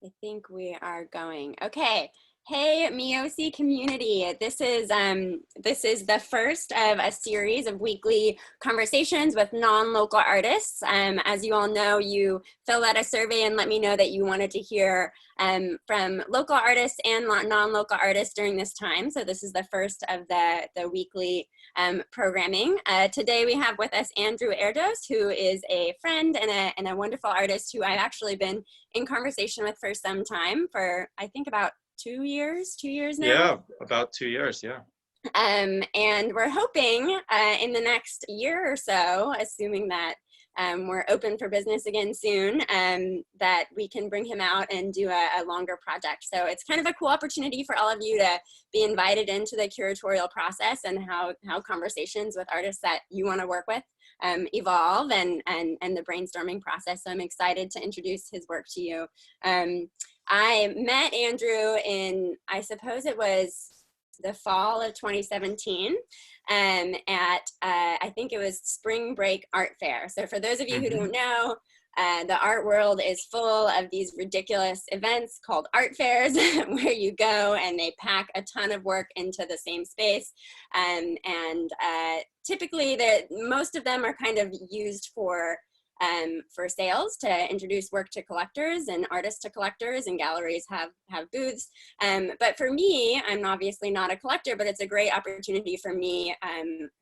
I think we are going. Okay. Hey, Miosi community. This is the first of a series of weekly conversations with non-local artists. As you all know, you fill out a survey and let me know that you wanted to hear from local artists and non-local artists during this time. So this is the first of the weekly programming. Today we have with us Andrew Erdos, who is a friend and a wonderful artist who I've actually been in conversation with for some time, for I think about 2 years now. Yeah, about 2 years, yeah. And we're hoping in the next year or so, assuming that we're open for business again soon, that we can bring him out and do a longer project. So it's kind of a cool opportunity for all of you to be invited into the curatorial process and how conversations with artists that you want to work with evolve and the brainstorming process. So I'm excited to introduce his work to you. I met Andrew in, I suppose it was the fall of 2017 at, I think it was Spring Break Art Fair. So for those of you who don't know, the art world is full of these ridiculous events called art fairs where you go and they pack a ton of work into the same space. Typically, most of them are kind of used for sales to introduce work to collectors and artists to collectors, and galleries have booths. But for me, I'm obviously not a collector, but it's a great opportunity for me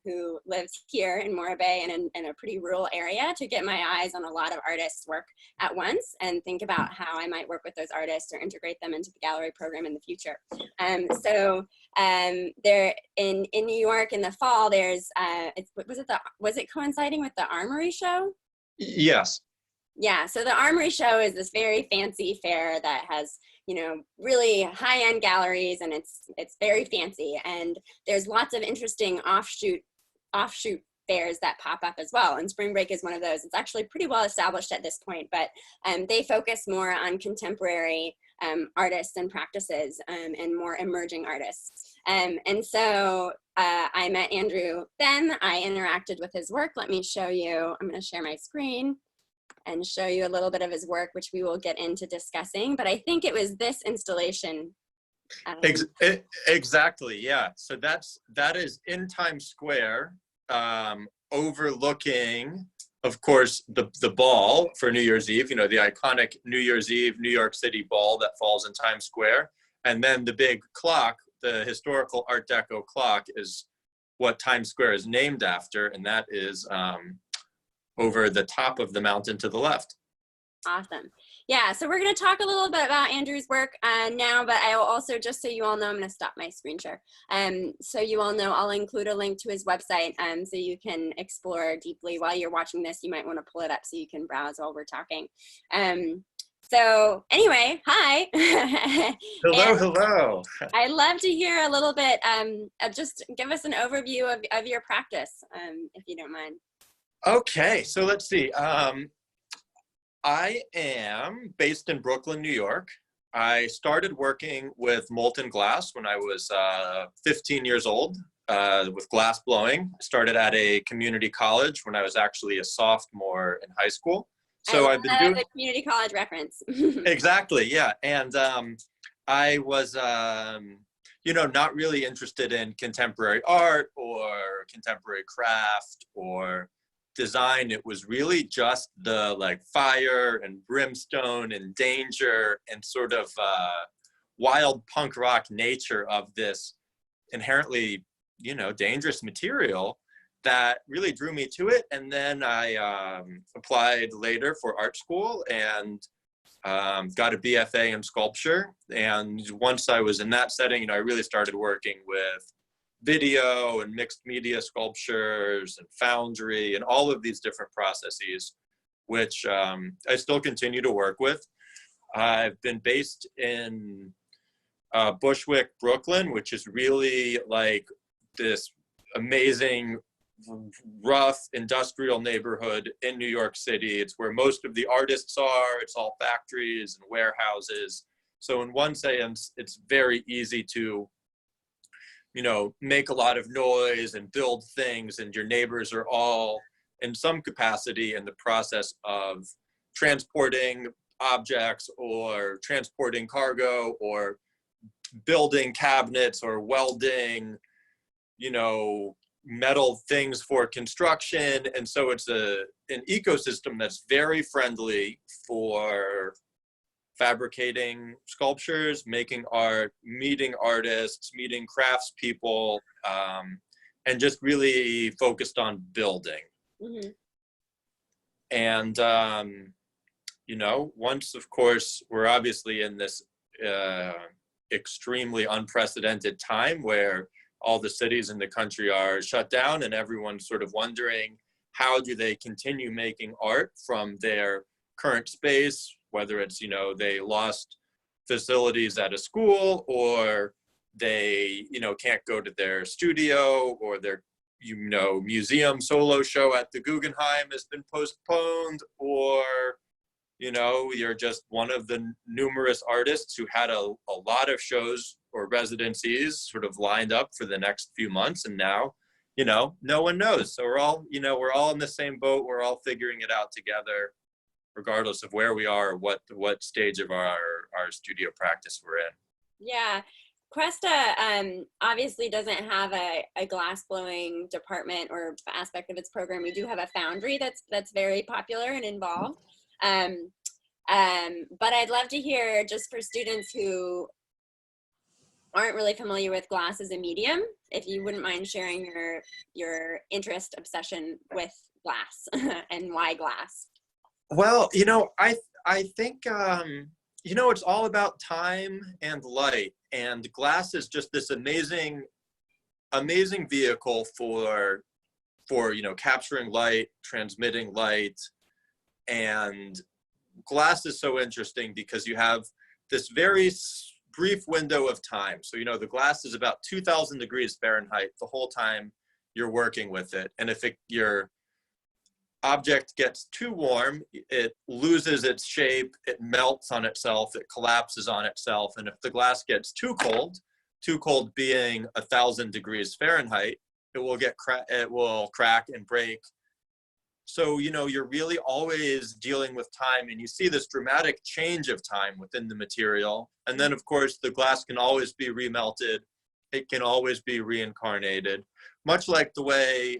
who lives here in Morro Bay and in a pretty rural area to get my eyes on a lot of artists' work at once and think about how I might work with those artists or integrate them into the gallery program in the future. There in New York in the fall, there's was it coinciding with the Armory show? Yes. Yeah, so the Armory Show is this very fancy fair that has, you know, really high-end galleries, and it's very fancy, and there's lots of interesting offshoot fairs that pop up as well, and Spring Break is one of those. It's actually pretty well established at this point, but they focus more on contemporary artists and practices and more emerging artists. And so I met Andrew then. I interacted with his work. Let me show you. I'm going to share my screen and show you a little bit of his work, which we will get into discussing. But I think it was this installation. Exactly, yeah. So that is in Times Square, overlooking, of course, the ball for New Year's Eve, you know, the iconic New Year's Eve New York City ball that falls in Times Square. And then the big clock, the historical Art Deco clock, is what Times Square is named after, and that is over the top of the mountain to the left. Awesome. Yeah, so we're going to talk a little bit about Andrew's work now, but I will also, just so you all know, I'm going to stop my screen share. So you all know, I'll include a link to his website so you can explore deeply. While you're watching this, you might want to pull it up so you can browse while we're talking. So anyway, hi. Hello, hello. I'd love to hear a little bit, just give us an overview of your practice, if you don't mind. Okay, so let's see. I am based in Brooklyn, New York. I started working with molten glass when I was 15 years old with glass blowing. Started at a community college when I was actually a sophomore in high school. So I've been doing the community college reference. Exactly, yeah. And I was, you know, not really interested in contemporary art or contemporary craft or design. It was really just the like fire and brimstone and danger and sort of wild punk rock nature of this inherently, you know, dangerous material that really drew me to it. And then I applied later for art school and got a BFA in sculpture. And once I was in that setting, you know, I really started working with video and mixed media sculptures and foundry and all of these different processes, which I still continue to work with. I've been based in Bushwick, Brooklyn, which is really like this amazing, rough industrial neighborhood in New York City. It's where most of the artists are. It's all factories and warehouses. So in one sense, it's very easy to, you know, make a lot of noise and build things, and your neighbors are all in some capacity in the process of transporting objects or transporting cargo or building cabinets or welding, metal things for construction. And so it's an ecosystem that's very friendly for fabricating sculptures, making art, meeting artists, meeting craftspeople, and just really focused on building. Mm-hmm. And, once, of course, we're obviously in this extremely unprecedented time where all the cities in the country are shut down and everyone's sort of wondering how do they continue making art from their current space, whether it's, they lost facilities at a school or they, can't go to their studio or their, museum solo show at the Guggenheim has been postponed, or, you're just one of the numerous artists who had a lot of shows or residencies sort of lined up for the next few months. And now, no one knows. So we're all in the same boat. We're all figuring it out together, regardless of where we are, what stage of our studio practice we're in. Yeah. Cuesta obviously doesn't have a glass blowing department or aspect of its program. We do have a foundry that's very popular and involved. But I'd love to hear, just for students who aren't really familiar with glass as a medium, if you wouldn't mind sharing your interest, obsession with glass and why glass. Well, I think, it's all about time and light, and glass is just this amazing vehicle for capturing light, transmitting light. And glass is so interesting because you have this very brief window of time. So, the glass is about 2000 degrees Fahrenheit the whole time you're working with it. And if your object gets too warm, it loses its shape, it melts on itself, it collapses on itself. And if the glass gets too cold being 1000 degrees Fahrenheit, it will crack and break. So, you're really always dealing with time, and you see this dramatic change of time within the material. And then, of course, the glass can always be remelted. It can always be reincarnated, much like the way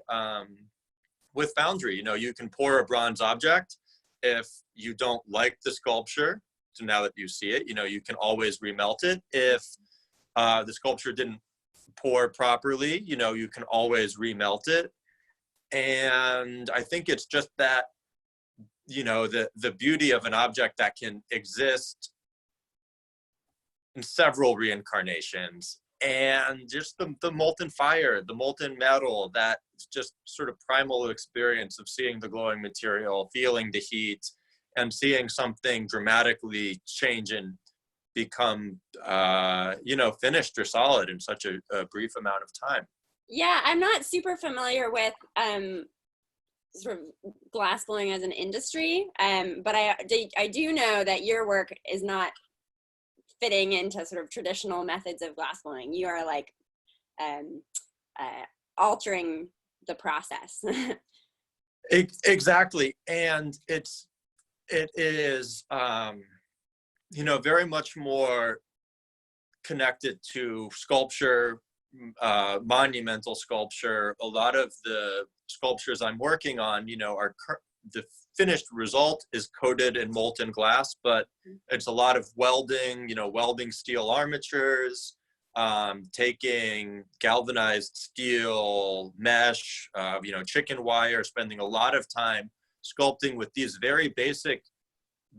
with foundry, you can pour a bronze object. If you don't like the sculpture, so now that you see it, you can always remelt it. If the sculpture didn't pour properly, you can always remelt it. And I think it's just that, the beauty of an object that can exist in several reincarnations, and just the molten fire, the molten metal, that just sort of primal experience of seeing the glowing material, feeling the heat, and seeing something dramatically change and become, finished or solid in such a brief amount of time. Yeah, I'm not super familiar with sort of glass blowing as an industry, but I do know that your work is not fitting into sort of traditional methods of glass blowing. You are like altering the process. Exactly, and it is very much more connected to sculpture, monumental sculpture. A lot of the sculptures I'm working on, are the finished result is coated in molten glass, but it's a lot of welding, welding steel armatures, taking galvanized steel mesh, chicken wire, spending a lot of time sculpting with these very basic,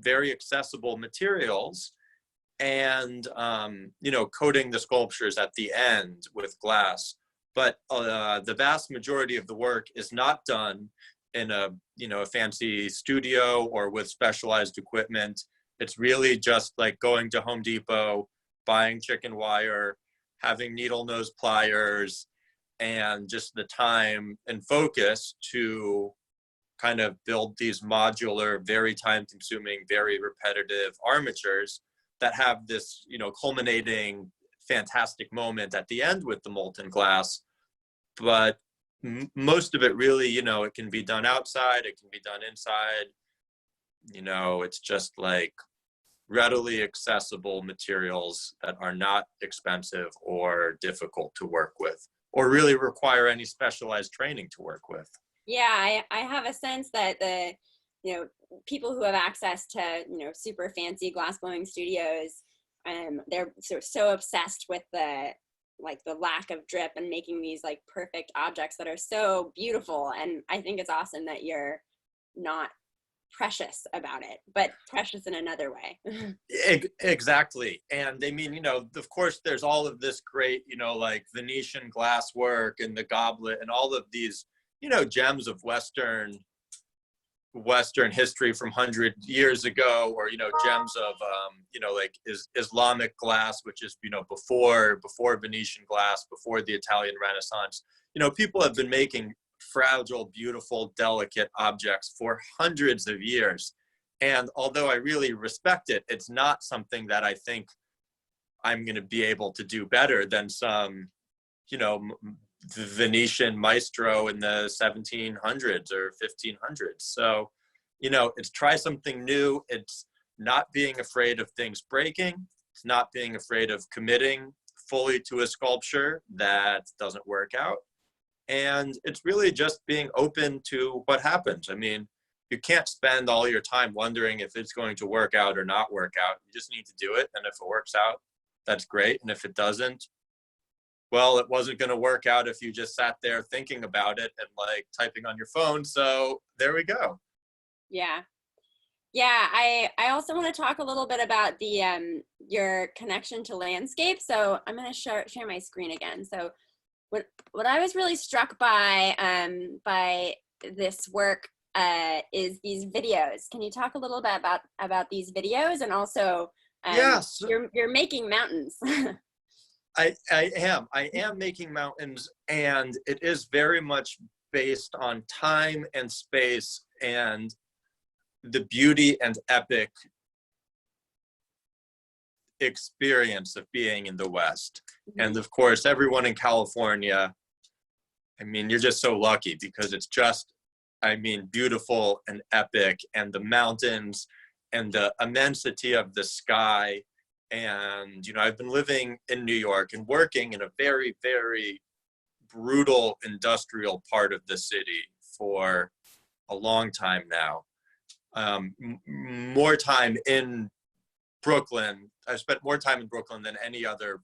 very accessible materials, and coating the sculptures at the end with glass. But the vast majority of the work is not done in a fancy studio or with specialized equipment. It's really just like going to Home Depot, buying chicken wire, having needle nose pliers, and just the time and focus to kind of build these modular, very time consuming, very repetitive armatures that have this, culminating fantastic moment at the end with the molten glass. But most of it really, it can be done outside, it can be done inside. It's just like readily accessible materials that are not expensive or difficult to work with, or really require any specialized training to work with. Yeah, I have a sense that the, people who have access to, super fancy glass blowing studios, they're so obsessed with the lack of drip and making these like perfect objects that are so beautiful. And I think it's awesome that you're not precious about it, but precious in another way. Exactly. And I mean, of course, there's all of this great, like Venetian glass work and the goblet and all of these, gems of Western history from 100 years ago, or, gems of, like Islamic glass, which is, before Venetian glass, before the Italian Renaissance. People have been making fragile, beautiful, delicate objects for hundreds of years. And although I really respect it, it's not something that I think I'm going to be able to do better than some, Venetian maestro in the 1700s or 1500s. So, it's try something new. It's not being afraid of things breaking. It's not being afraid of committing fully to a sculpture that doesn't work out. And it's really just being open to what happens. I mean, you can't spend all your time wondering if it's going to work out or not work out. You just need to do it. And if it works out, that's great. And if it doesn't, well, it wasn't going to work out if you just sat there thinking about it and like typing on your phone. So there we go. Yeah. Yeah, I also want to talk a little bit about the your connection to landscape. So I'm going to share my screen again. So what I was really struck by this work is these videos. Can you talk a little bit about these videos, and also Yes, you're making mountains? I am making mountains, and it is very much based on time and space and the beauty and epic experience of being in the West. Mm-hmm. And of course, everyone in California, I mean, you're just so lucky because it's just, I mean, beautiful and epic, and the mountains and the immensity of the sky. And, I've been living in New York and working in a very, very brutal industrial part of the city for a long time now. More time in Brooklyn. I've spent more time in Brooklyn than any other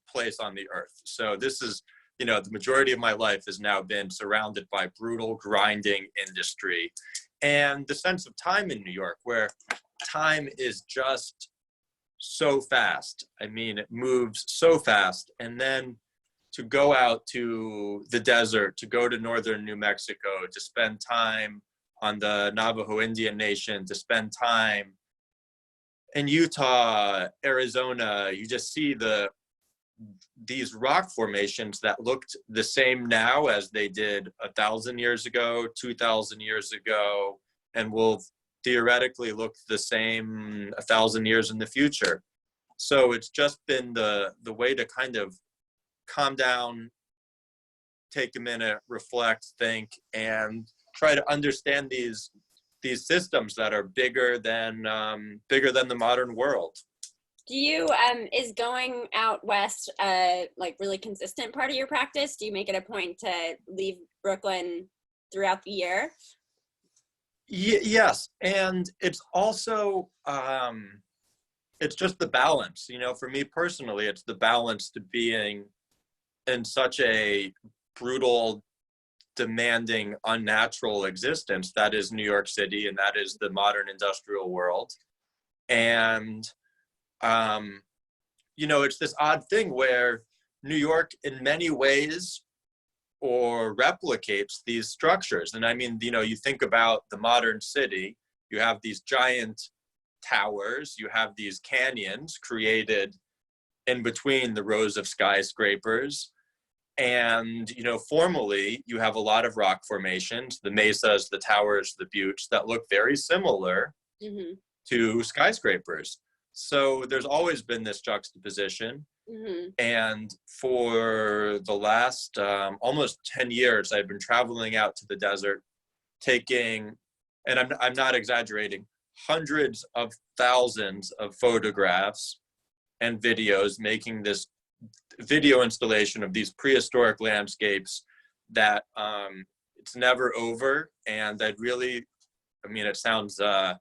place on the earth. So this is, the majority of my life has now been surrounded by brutal, grinding industry. And the sense of time in New York, where time is just so fast. I mean, it moves so fast. And then to go out to the desert, to go to northern New Mexico, to spend time on the Navajo Indian Nation, to spend time in Utah, Arizona, you just see these rock formations that looked the same now as they did 1,000 years ago, 2,000 years ago, and will theoretically look the same 1,000 years in the future. So it's just been the way to kind of calm down, take a minute, reflect, think, and try to understand these systems that are bigger than the modern world. Do you is going out west like really consistent part of your practice? Do you make it a point to leave Brooklyn throughout the year? Yes, and it's also it's just the balance. For me personally, it's the balance to being in such a brutal, demanding, unnatural existence that is New York City, and that is the modern industrial world. And it's this odd thing where New York in many ways or replicates these structures. And I mean, you think about the modern city, you have these giant towers, you have these canyons created in between the rows of skyscrapers. And, formally, you have a lot of rock formations, the mesas, the towers, the buttes that look very similar mm-hmm. to skyscrapers. So there's always been this juxtaposition. Mm-hmm. And for the last almost 10 years, I've been traveling out to the desert, taking, and I'm not exaggerating, hundreds of thousands of photographs and videos, making this video installation of these prehistoric landscapes that it's never over. And I'd really, I mean, it sounds, I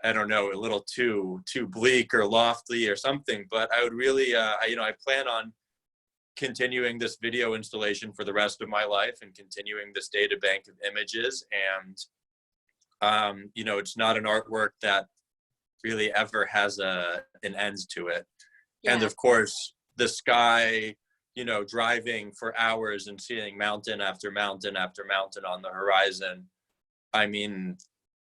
don't know, a little too bleak or lofty or something, but I would really, I plan on continuing this video installation for the rest of my life and continuing this data bank of images. And, it's not an artwork that really ever has an end to it. Yeah. And of course, the sky, driving for hours and seeing mountain after mountain after mountain on the horizon. I mean,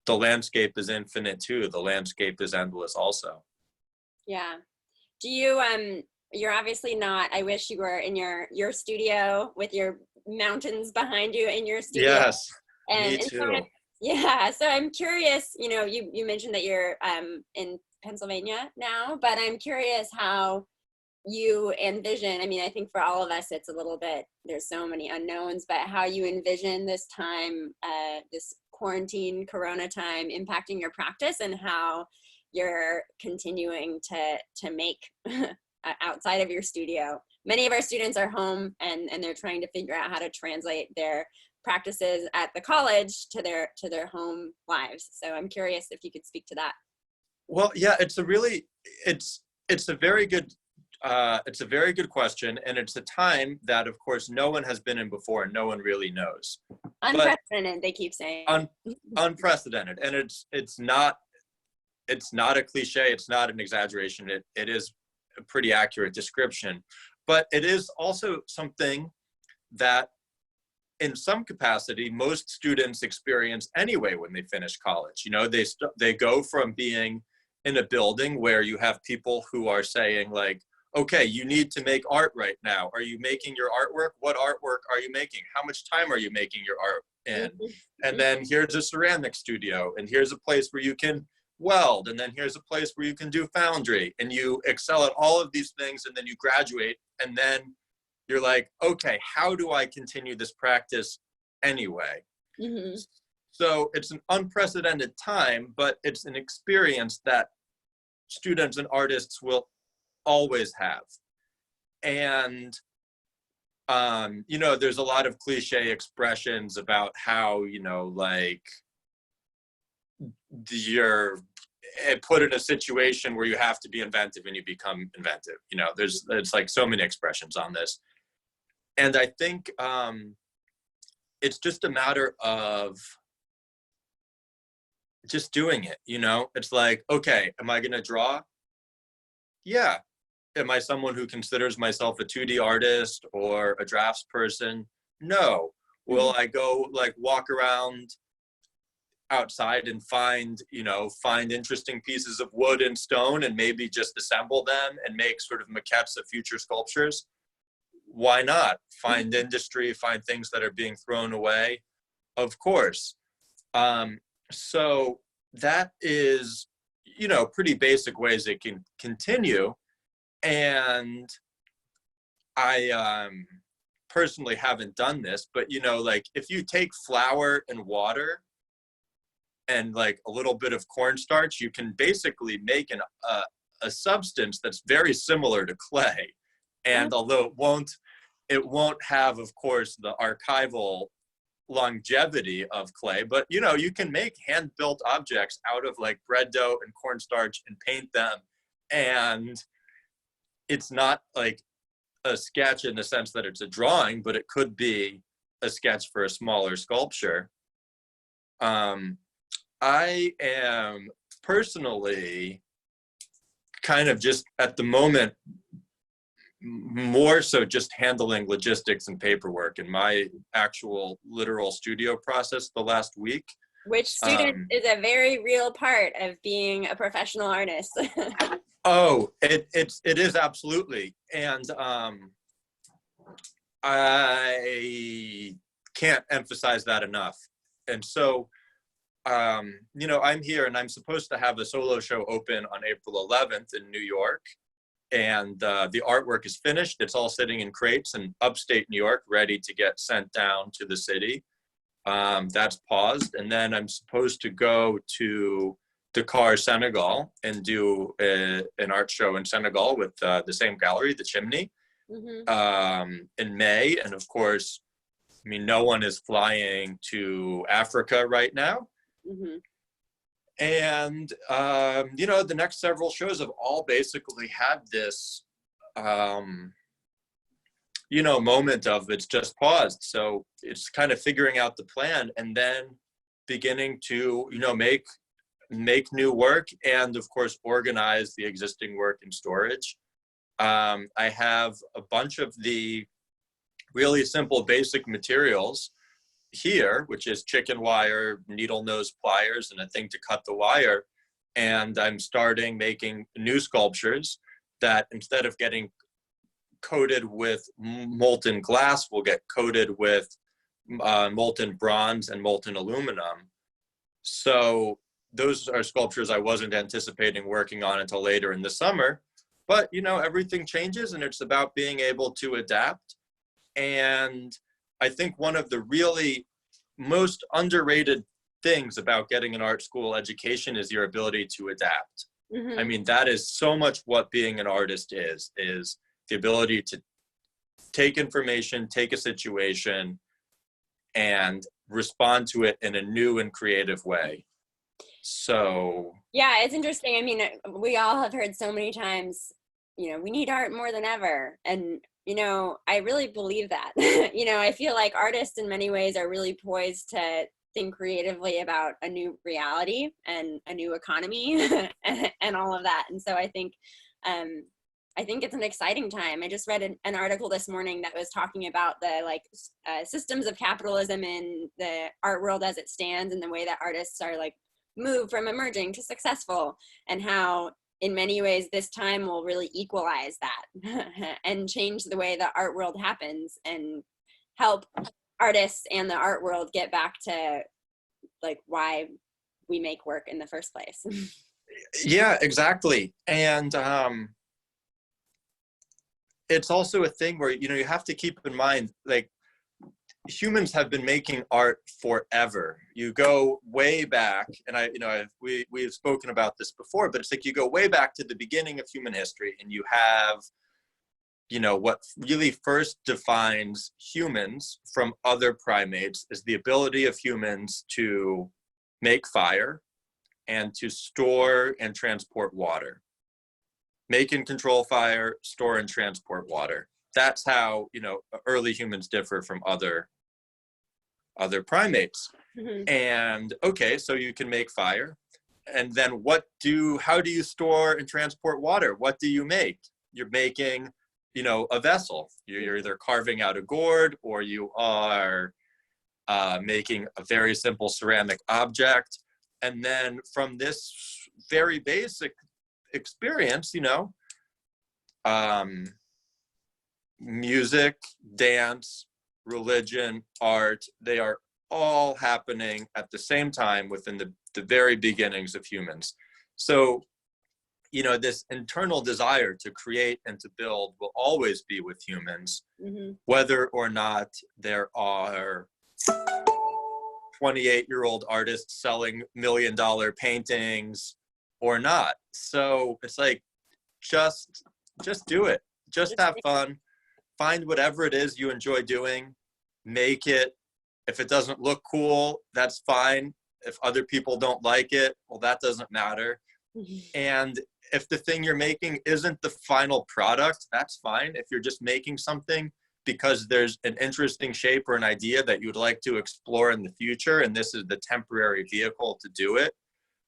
the landscape is infinite too. The landscape is endless also. Yeah. Do you, you're obviously not, I wish you were in your studio with your mountains behind you in your studio. Yes, and, me too. Yeah, so I'm curious, you mentioned that you're in Pennsylvania now, but I'm curious how you envision, I mean, I think for all of us, it's a little bit, there's so many unknowns, but how you envision this time, this quarantine, Corona time impacting your practice and how you're continuing to make outside of your studio. Many of our students are home and they're trying to figure out how to translate their practices at the college to their home lives. So I'm curious if you could speak to that. Well, yeah, it's a very good question, and it's a time that, of course, no one has been in before and no one really knows. Unprecedented, they keep saying. Unprecedented, and it's not a cliche. It's not an exaggeration. It is a pretty accurate description, but it is also something that, in some capacity, most students experience anyway when they finish college. They go from being in a building where you have people who are saying, like, okay, you need to make art right now. Are you making your artwork? What artwork are you making? How much time are you making your art in? And then here's a ceramic studio, and here's a place where you can weld, and then here's a place where you can do foundry, and you excel at all of these things, and then you graduate, and then you're like, okay, how do I continue this practice anyway? Mm-hmm. So it's an unprecedented time, but it's an experience that students and artists will always have. And, there's a lot of cliche expressions about how, you're put in a situation where you have to be inventive and you become inventive. It's like so many expressions on this. And I think it's just a matter of just doing it, It's like, okay, am I going to draw? Yeah. Am I someone who considers myself a 2D artist or a drafts person? No. Will I go walk around outside and find interesting pieces of wood and stone and maybe just assemble them and make sort of maquettes of future sculptures? Why not? Find industry, find things that are being thrown away, of course. So that is, pretty basic ways it can continue. And I personally haven't done this, but, if you take flour and water and a little bit of cornstarch, you can basically make a substance that's very similar to clay. And although it won't have, of course, the archival longevity of clay, but you can make hand-built objects out of bread dough and cornstarch and paint them, and it's not like a sketch in the sense that it's a drawing, but it could be a sketch for a smaller sculpture. I am personally kind of just at the moment more so just handling logistics and paperwork in my actual literal studio process the last week. Which student is a very real part of being a professional artist. Oh, it is absolutely. And I can't emphasize that enough. And so, I'm here and I'm supposed to have a solo show open on April 11th in New York. And the artwork is finished. It's all sitting in crates in upstate New York, ready to get sent down to the city. That's paused. And then I'm supposed to go to Dakar, Senegal, and do an art show in Senegal with the same gallery, the Chimney, in May. And of course, I mean, no one is flying to Africa right now. And, you know, the next several shows have all basically had this, you know, moment of it's just paused. So it's kind of figuring out the plan and then beginning to, you know, make new work and of course organize the existing work in storage. I have a bunch of the really simple basic materials here, which is chicken wire, needle nose pliers, and a thing to cut the wire. And I'm starting making new sculptures that instead of getting coated with molten glass will get coated with molten bronze and molten aluminum. So those are sculptures I wasn't anticipating working on until later in the summer. But, you know, everything changes and it's about being able to adapt. And I think one of the really most underrated things about getting an art school education is your ability to adapt. I mean, that is so much what being an artist is the ability to take information, take a situation, and respond to it in a new and creative way. So yeah, it's interesting. I mean, we all have heard so many times, you know, we need art more than ever. And, you know, I really believe that. You know, I feel like artists in many ways are really poised to think creatively about a new reality and a new economy and all of that. And so I think it's an exciting time. I just read an article this morning that was talking about the systems of capitalism in the art world as it stands and the way that artists are like moved from emerging to successful, and how in many ways this time will really equalize that and change the way the art world happens and help artists and the art world get back to like why we make work in the first place. yeah, exactly. And it's also a thing where, you know, you have to keep in mind, like, humans have been making art forever. You go way back, and we've spoken about this before, but it's like you go way back to the beginning of human history, and you have, you know, what really first defines humans from other primates is the ability of humans to make fire and to store and transport water. Make and control fire, store and transport water. That's how, you know, early humans differ from other primates. And okay, so you can make fire, and then how do you store and transport water? What do you make? You're making, you know, a vessel. You're either carving out a gourd, or you are making a very simple ceramic object. And then from this very basic experience, you know, music, dance, religion, art, they are all happening at the same time within the very beginnings of humans. So, you know, this internal desire to create and to build will always be with humans, whether or not there are 28-year-old artists selling $1 million paintings or not. So it's like, just do it. Just have fun. Find whatever it is you enjoy doing, make it. If it doesn't look cool, that's fine. If other people don't like it, well, that doesn't matter. And if the thing you're making isn't the final product, that's fine. If you're just making something because there's an interesting shape or an idea that you'd like to explore in the future, and this is the temporary vehicle to do it,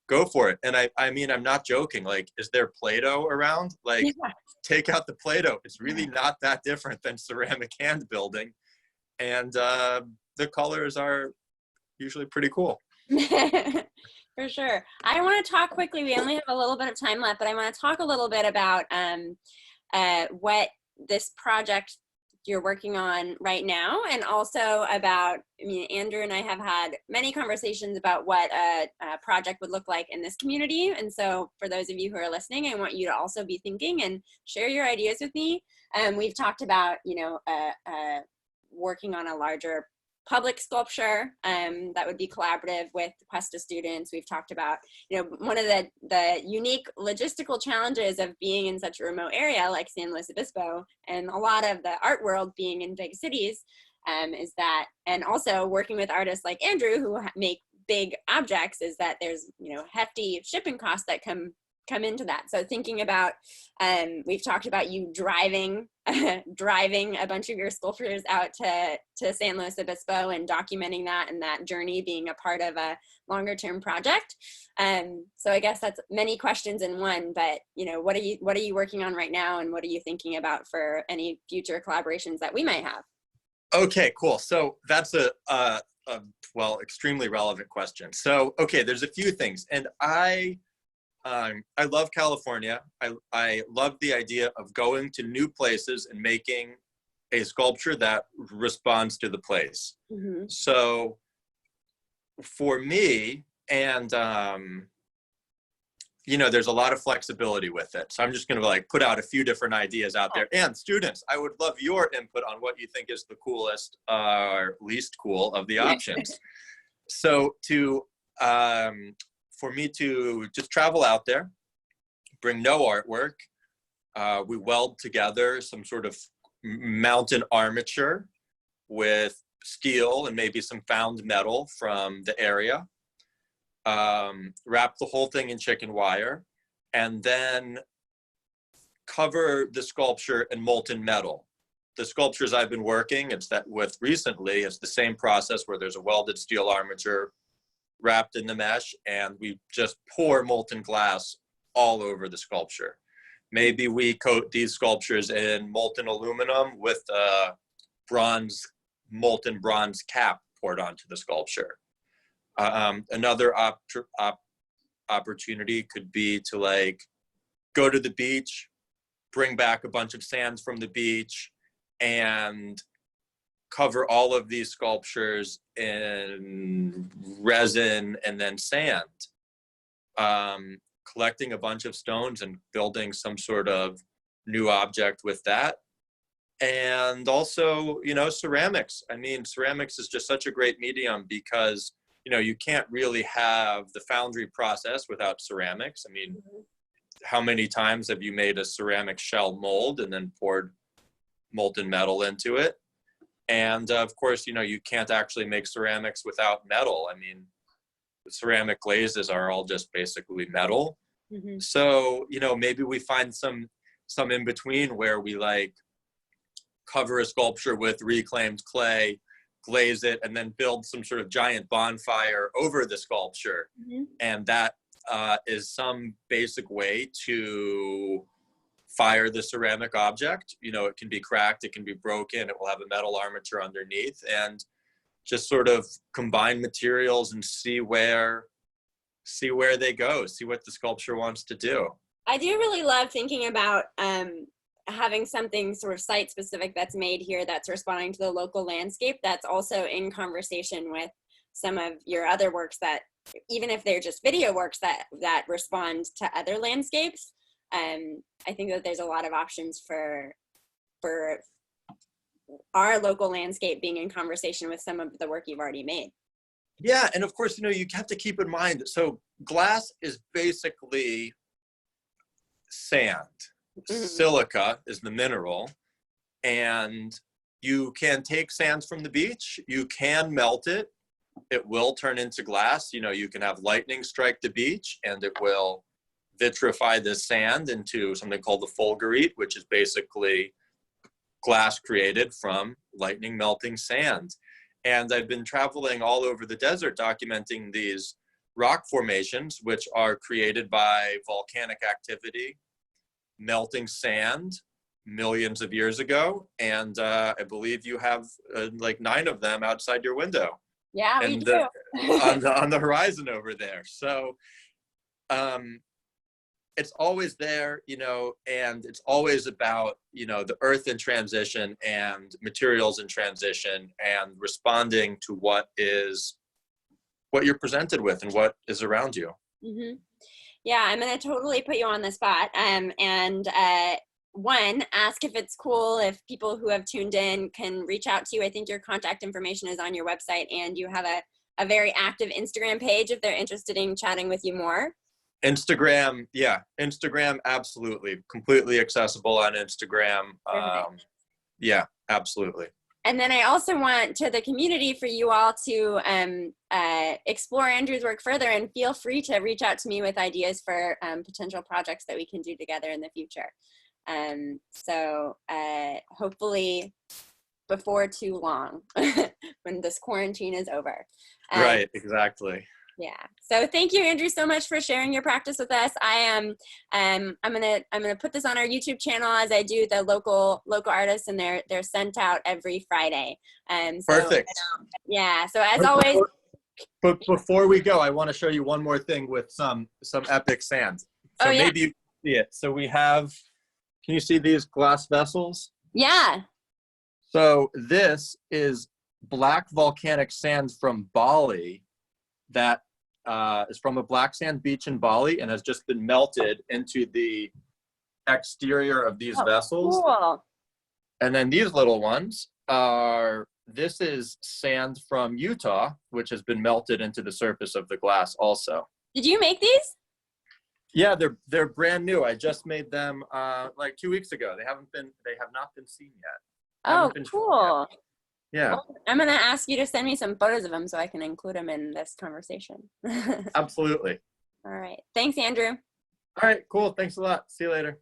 go for it. And I mean, I'm not joking. Like, is there Play-Doh around? Like, take out the Play-Doh. It's really not that different than ceramic hand building. And the colors are usually pretty cool. For sure. I want to talk quickly. We only have a little bit of time left, but I want to talk a little bit about what this project you're working on right now, and also about, I mean, Andrew and I have had many conversations about what a project would look like in this community. And so for those of you who are listening, I want you to also be thinking and share your ideas with me. We've talked about, you know, working on a larger public sculpture that would be collaborative with Cuesta students. We've talked about, one of the unique logistical challenges of being in such a remote area like San Luis Obispo, and a lot of the art world being in big cities, is that, and also working with artists like Andrew who make big objects, is that there's hefty shipping costs that come into that. So thinking about, we've talked about you driving a bunch of your sculptures out to San Luis Obispo and documenting that, and that journey being a part of a longer term project. So I guess that's many questions in one, but what are you working on right now, and what are you thinking about for any future collaborations that we might have? Okay, cool. So that's a extremely relevant question. So, okay, there's a few things, and I love California. I love the idea of going to new places and making a sculpture that responds to the place. Mm-hmm. So for me, and there's a lot of flexibility with it. So I'm just going to put out a few different ideas out there. And students, I would love your input on what you think is the coolest or least cool of the options. So for me to just travel out there, bring no artwork, we weld together some sort of mountain armature with steel and maybe some found metal from the area, wrap the whole thing in chicken wire, and then cover the sculpture in molten metal. The sculptures I've been working with recently, it's the same process where there's a welded steel armature wrapped in the mesh, and we just pour molten glass all over the sculpture. Maybe we coat these sculptures in molten aluminum with a molten bronze cap poured onto the sculpture. Another opportunity could be to go to the beach, bring back a bunch of sands from the beach, and cover all of these sculptures in resin and then sand, collecting a bunch of stones and building some sort of new object with that. And also, ceramics. I mean, ceramics is just such a great medium because, you can't really have the foundry process without ceramics. I mean, how many times have you made a ceramic shell mold and then poured molten metal into it? And of course, you can't actually make ceramics without metal. I mean, the ceramic glazes are all just basically metal. Mm-hmm. So, maybe we find some in between where we cover a sculpture with reclaimed clay, glaze it, and then build some sort of giant bonfire over the sculpture. Mm-hmm. And that is some basic way to fire the ceramic object. It can be cracked, it can be broken, it will have a metal armature underneath, and just sort of combine materials and see where they go, see what the sculpture wants to do. I do really love thinking about having something sort of site specific that's made here that's responding to the local landscape, that's also in conversation with some of your other works, that even if they're just video works that respond to other landscapes. I think that there's a lot of options for our local landscape being in conversation with some of the work you've already made. Yeah, and of course, you have to keep in mind, so glass is basically sand. Mm-hmm. Silica is the mineral, and you can take sands from the beach, you can melt it, it will turn into glass. You can have lightning strike the beach and it will vitrify the sand into something called the fulgurite, which is basically glass created from lightning melting sand. And I've been traveling all over the desert documenting these rock formations, which are created by volcanic activity, melting sand millions of years ago. And I believe you have 9 of them outside your window. Yeah, we do. on the horizon over there. So it's always there, and it's always about, the earth in transition and materials in transition and responding to what you're presented with and what is around you. Mm-hmm. Yeah, I'm going to totally put you on the spot. And one, ask if it's cool if people who have tuned in can reach out to you. I think your contact information is on your website, and you have a very active Instagram page if they're interested in chatting with you more. Instagram, yeah. Instagram, absolutely. Completely accessible on Instagram. Yeah, absolutely. And then I also want to the community for you all to explore Andrew's work further, and feel free to reach out to me with ideas for potential projects that we can do together in the future. So hopefully before too long, when this quarantine is over. Right, exactly. Yeah. So thank you, Andrew, so much for sharing your practice with us. I'm gonna put this on our YouTube channel, as I do the local artists, and they're sent out every Friday. So, perfect. Yeah. So as always. But before we go, I want to show you one more thing with some epic sand. So yeah. Maybe you can see it. So we have. Can you see these glass vessels? Yeah. So this is black volcanic sand from Bali that is from a black sand beach in Bali and has just been melted into the exterior of these vessels. Cool. And then these little ones this is sand from Utah, which has been melted into the surface of the glass also. Did you make these? Yeah, they're brand new. I just made them like 2 weeks ago. They have not been seen yet. Oh, cool. Yeah. Well, I'm gonna ask you to send me some photos of them so I can include them in this conversation. Absolutely. All right. Thanks, Andrew. All right, cool. Thanks a lot. See you later.